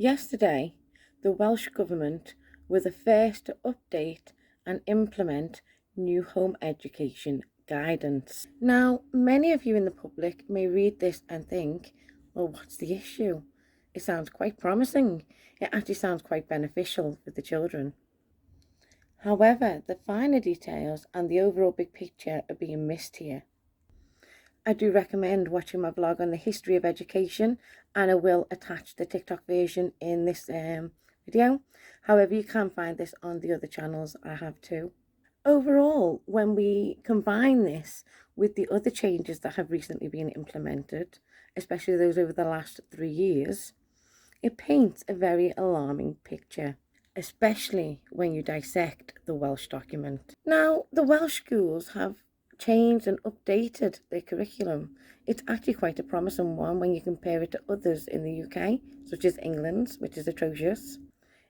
Yesterday, the Welsh Government were the first to update and implement new home education guidance. Now, many of you in the public may read this and think, well, what's the issue? It sounds quite promising. It actually sounds quite beneficial for the children. However, the finer details and the overall big picture are being missed here. I do recommend watching my vlog on the history of education, and I will attach the TikTok version in this video. However, you can find this on the other channels I have too. Overall, when we combine this with the other changes that have recently been implemented, especially those over the last 3 years, it paints a very alarming picture, especially when you dissect the Welsh document. Now, the Welsh schools have changed and updated their curriculum. It's actually quite a promising one when you compare it to others in the UK, such as England's, which is atrocious.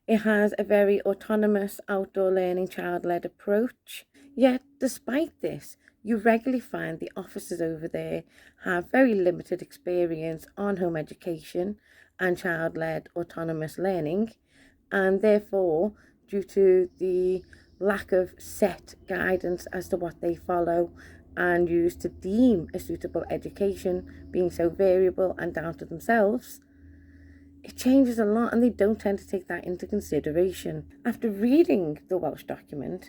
It has a very autonomous, outdoor learning, child-led approach. Yet, despite this, you regularly find the officers over there have very limited experience on home education and child-led autonomous learning, and therefore, due to the lack of set guidance as to what they follow and use to deem a suitable education being so variable and down to themselves, it changes a lot and they don't tend to take that into consideration. After reading the Welsh document,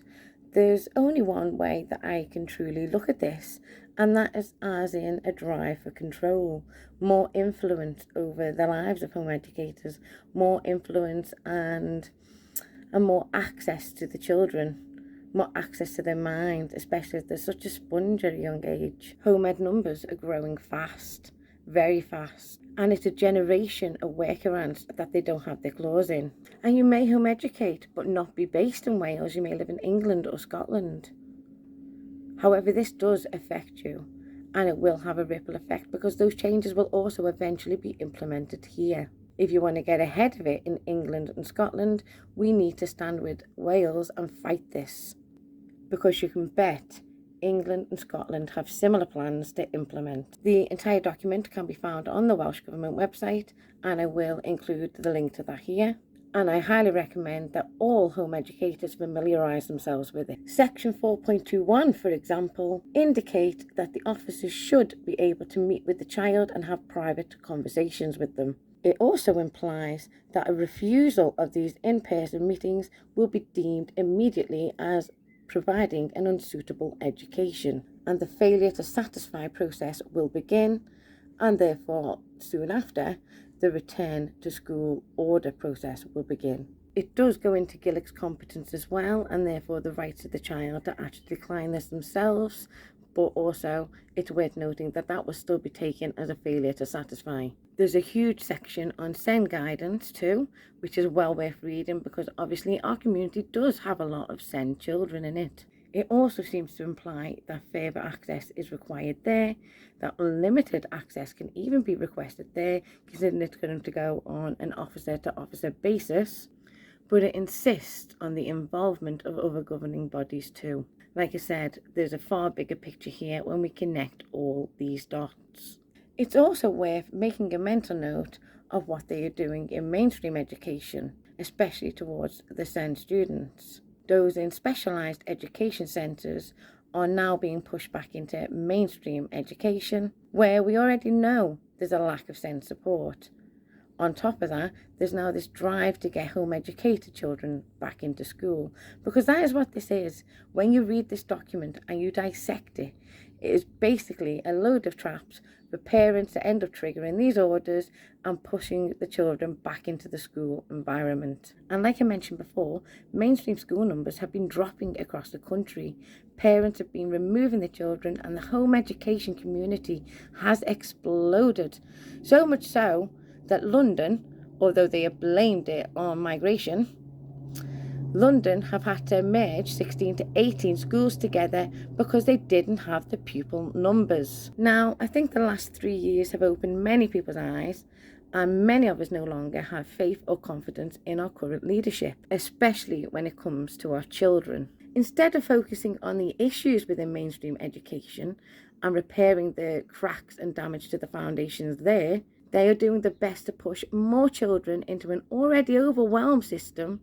there's only one way that I can truly look at this, and that is as in a drive for control, more influence over the lives of home educators, more influence and more access to the children, more access to their mind, especially if they're such a sponge at a young age. Home ed numbers are growing fast, very fast, and it's a generation of workarounds that they don't have their claws in. And you may home educate but not be based in Wales, you may live in England or Scotland. However, this does affect you, and it will have a ripple effect because those changes will also eventually be implemented here. If you want to get ahead of it in England and Scotland, we need to stand with Wales and fight this, because you can bet England and Scotland have similar plans to implement. The entire document can be found on the Welsh Government website, and I will include the link to that here. And I highly recommend that all home educators familiarise themselves with it. Section 4.21, for example, indicate that the officers should be able to meet with the child and have private conversations with them. It also implies that a refusal of these in-person meetings will be deemed immediately as providing an unsuitable education, and the failure to satisfy process will begin, and therefore soon after the return to school order process will begin. It does go into Gillick's competence as well, and therefore the rights of the child to actually decline this themselves, but also it's worth noting that that will still be taken as a failure to satisfy. There's a huge section on SEND guidance too, which is well worth reading because obviously our community does have a lot of SEND children in it. It also seems to imply that further access is required there, that unlimited access can even be requested there, considering it's going to go on an officer-to-officer basis, but it insists on the involvement of other governing bodies too. Like I said, there's a far bigger picture here when we connect all these dots. It's also worth making a mental note of what they are doing in mainstream education, especially towards the SEND students. Those in specialised education centres are now being pushed back into mainstream education, where we already know there's a lack of SEND support. On top of that, there's now this drive to get home educated children back into school, because that is what this is. When you read this document and you dissect it, it is basically a load of traps for parents to end up triggering these orders and pushing the children back into the school environment. And like I mentioned before, mainstream school numbers have been dropping across the country. Parents have been removing their children, and the home education community has exploded. So much so that London, although they have blamed it on migration, London have had to merge 16 to 18 schools together because they didn't have the pupil numbers. Now, I think the last 3 years have opened many people's eyes, and many of us no longer have faith or confidence in our current leadership, especially when it comes to our children. Instead of focusing on the issues within mainstream education and repairing the cracks and damage to the foundations there, They are doing the best to push more children into an already overwhelmed system,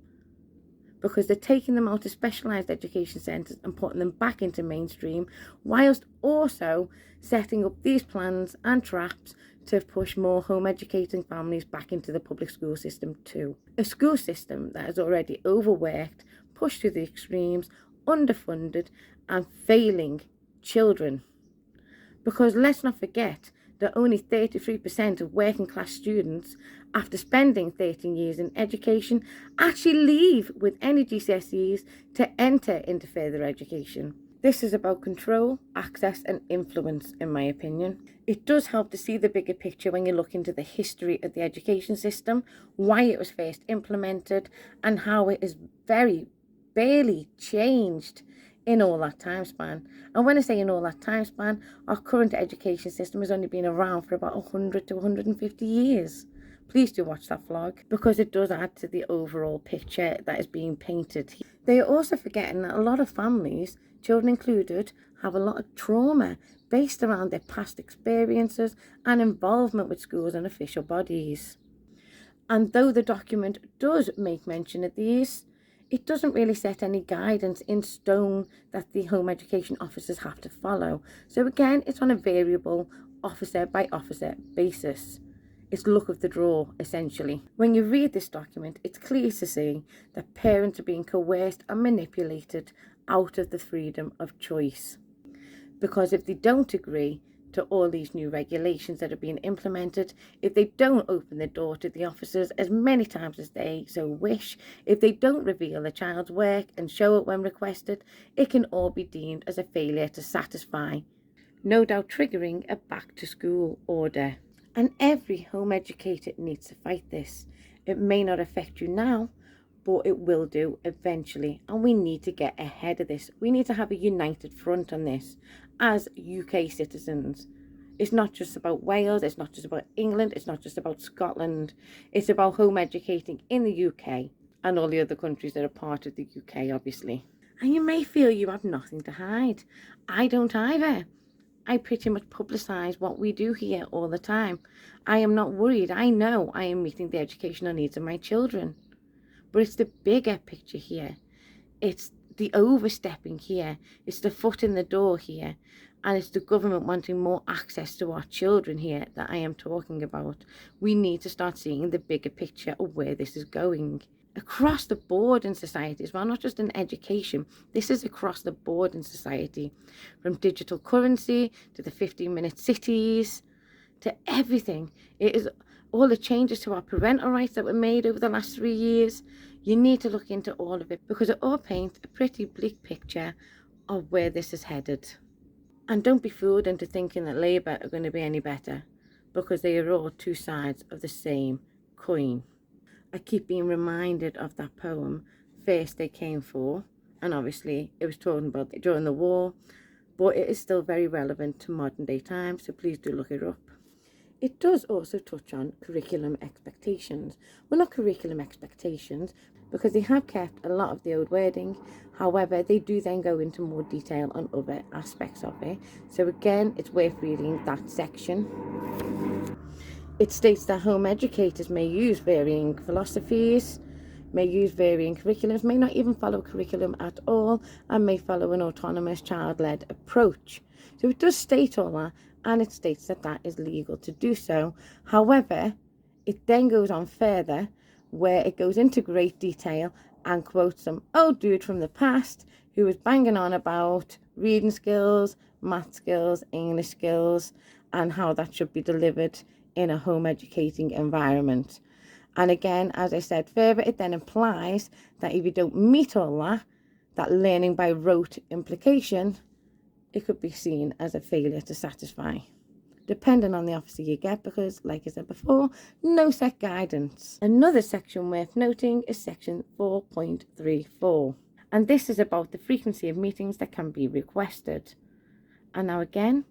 because they're taking them out of specialised education centres and putting them back into mainstream, whilst also setting up these plans and traps to push more home educating families back into the public school system too. A school system that is already overworked, pushed to the extremes, underfunded and failing children. Because let's not forget that only 33% of working class students, after spending 13 years in education, actually leave with any GCSEs to enter into further education. This is about control, access and influence, in my opinion. It does help to see the bigger picture when you look into the history of the education system, why it was first implemented and how it has very barely changed in all that time span. And when I say in all that time span, our current education system has only been around for about 100 to 150 years. Please do watch that vlog, because it does add to the overall picture that is being painted. They are also forgetting that a lot of families, children included, have a lot of trauma based around their past experiences and involvement with schools and official bodies. And though the document does make mention of these, it doesn't really set any guidance in stone that the home education officers have to follow. So again, it's on a variable officer by officer basis. It's luck of the draw, essentially. When you read this document, it's clear to see that parents are being coerced and manipulated out of the freedom of choice. Because if they don't agree to all these new regulations that are being implemented, if they don't open the door to the officers as many times as they so wish, if they don't reveal the child's work and show it when requested, it can all be deemed as a failure to satisfy, no doubt triggering a back to school order. And every home educator needs to fight this. It may not affect you now, but it will do eventually, and we need to get ahead of this. We need to have a united front on this as UK citizens. It's not just about Wales, it's not just about England, it's not just about Scotland. It's about home educating in the UK and all the other countries that are part of the UK, obviously. And you may feel you have nothing to hide. I don't either. I pretty much publicise what we do here all the time. I am not worried. I know I am meeting the educational needs of my children. But it's the bigger picture here. It's the overstepping here. It's the foot in the door here. And it's the government wanting more access to our children here that I am talking about. We need to start seeing the bigger picture of where this is going. Across the board in society as well, not just in education. This is across the board in society. From digital currency to the 15-minute cities to everything. It is all the changes to our parental rights that were made over the last 3 years. You need to look into all of it, because it all paints a pretty bleak picture of where this is headed. And don't be fooled into thinking that Labour are going to be any better, because they are all two sides of the same coin. I keep being reminded of that poem, First They Came For, and obviously it was talking about during the war, but it is still very relevant to modern day times, so please do look it up. It does also touch on curriculum expectations. Well, not curriculum expectations, because they have kept a lot of the old wording. However, they do then go into more detail on other aspects of it. So again, it's worth reading that section. It states that home educators may use varying philosophies, may use varying curriculums, may not even follow curriculum at all, and may follow an autonomous child-led approach. So it does state all that, and it states that that is legal to do so. However, it then goes on further, where it goes into great detail and quotes some old dude from the past who was banging on about reading skills, math skills, English skills, and how that should be delivered in a home educating environment. And again, as I said further, it then implies that if you don't meet all that learning by rote implication, it could be seen as a failure to satisfy, depending on the officer you get, because, like I said before, no set guidance. Another section worth noting is section 4.34, and this is about the frequency of meetings that can be requested. And now again,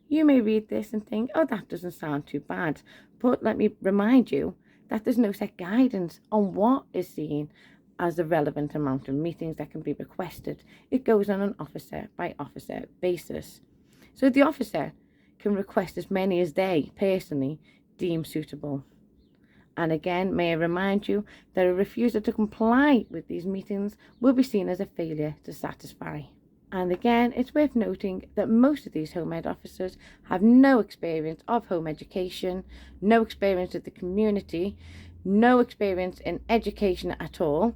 you may read this and think, oh, that doesn't sound too bad, but let me remind you that there's no set guidance on what is seen as the relevant amount of meetings that can be requested. It goes on an officer by officer basis. So the officer can request as many as they personally deemed suitable. And again, may I remind you that a refusal to comply with these meetings will be seen as a failure to satisfy. And again, it's worth noting that most of these home ed officers have no experience of home education, no experience with the community, no experience in education at all.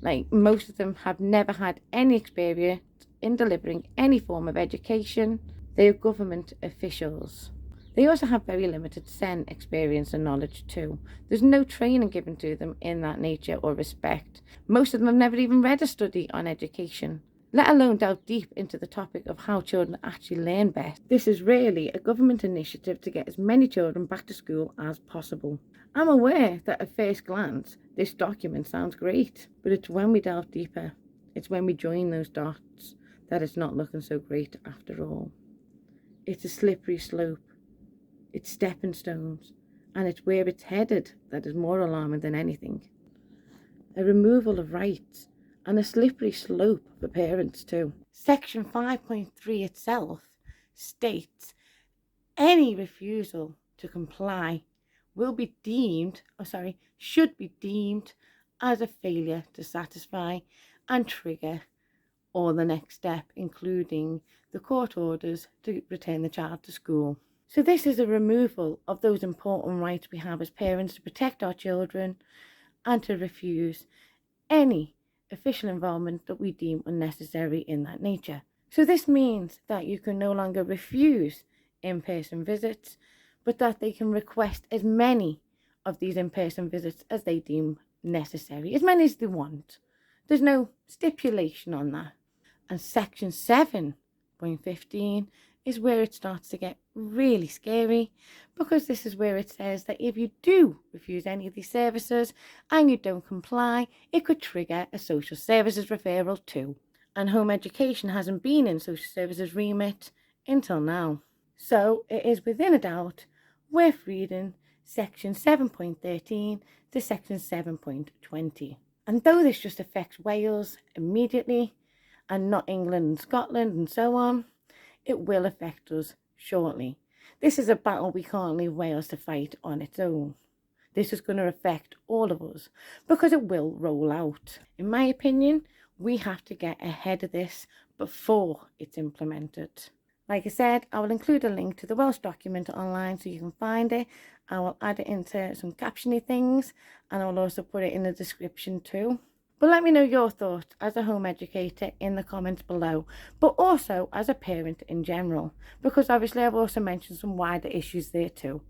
Like, most of them have never had any experience in delivering any form of education. They are government officials. They also have very limited SEN experience and knowledge too. There's no training given to them in that nature or respect. Most of them have never even read a study on education, let alone delve deep into the topic of how children actually learn best. This is really a government initiative to get as many children back to school as possible. I'm aware that at first glance, this document sounds great, but it's when we delve deeper, it's when we join those dots, that it's not looking so great after all. It's a slippery slope, it's stepping stones, and it's where it's headed that is more alarming than anything. A removal of rights, and a slippery slope for parents too. Section 5.3 itself states any refusal to comply should be deemed as a failure to satisfy and trigger or the next step, including the court orders to return the child to school. So this is a removal of those important rights we have as parents to protect our children and to refuse any official involvement that we deem unnecessary in that nature. So this means that you can no longer refuse in-person visits, but that they can request as many of these in-person visits as they deem necessary, as many as they want. There's no stipulation on that. And section 7.15 is where it starts to get really scary, because this is where it says that if you do refuse any of these services and you don't comply, it could trigger a social services referral too. And home education hasn't been in social services remit until now. So it is within a doubt worth reading section 7.13 to section 7.20. And though this just affects Wales immediately and not England and Scotland and so on, it will affect us shortly. This is a battle we can't leave Wales to fight on its own. This is going to affect all of us because it will roll out. In my opinion, we have to get ahead of this before it's implemented. Like I said, I will include a link to the Welsh document online so you can find it. I will add it into some captiony things, and I will also put it in the description too. But let me know your thoughts as a home educator in the comments below, but also as a parent in general, because obviously I've also mentioned some wider issues there too.